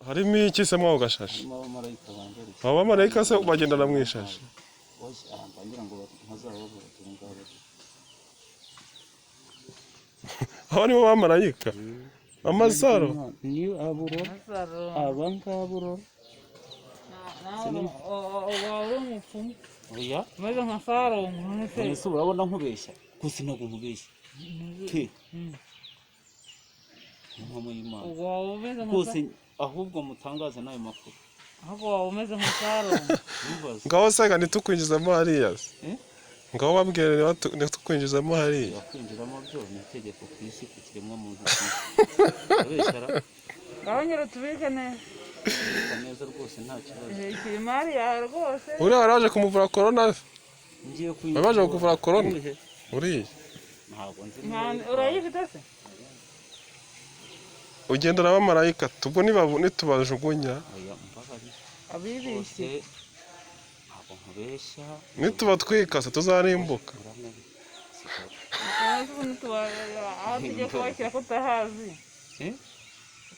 harimo iki se mwaho gashashi? harimo abamarayika bambara Abamarayika se bagendana mu ishashi? ngira ngo ntazababura ngabo. Abo nibo bamarayika? Amasaro? Ni aburo abangaburo oya maze nka Faro ese urabona nkubeshya gusa ntabwo nkubeshya ke Mama y'Imana gusa ahubwo mutangaza nayo makuru ahubwo waba umeze nka Faro. Ngaho se ntitukwinjizamo hariya se? Ngaho wabwire ntitukwinjizamo hariya. kwinjiramo byo ni itegeko ku isi ku kiremwa muntu ngaho nyine tubike neza rwose nta kibazo. ikimari yawe rwose. Uriya waraje kumuvura corona? Ngiye waje kuvura corona? Uriya ntabwo nzi urayifite se? ugendana n'abamarayika tubwo nitubajugunya abibishye ntabwo nkubeshya nitubatwika se tuzarimbuka. aho tugiye kubashyira ko utahazi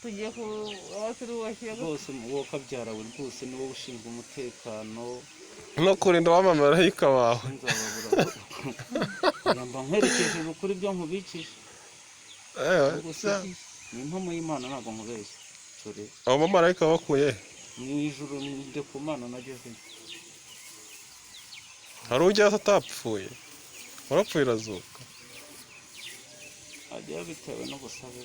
tugiye aho turi bubashyire rwose wowe kabyara we rwose ni wowe ushinzwe umutekano no kurinda abamarayika bawe. yamba nkwerekeje ukuri ibyo nkubikije ni impamo y'Imana ntabwo nkubeshya cyore. Abo bamarayika bakuye mu ijuru nde ku Mana nageze. hari ujya atapfuye warapfuye irazuka ajya bitewe n'ubusabe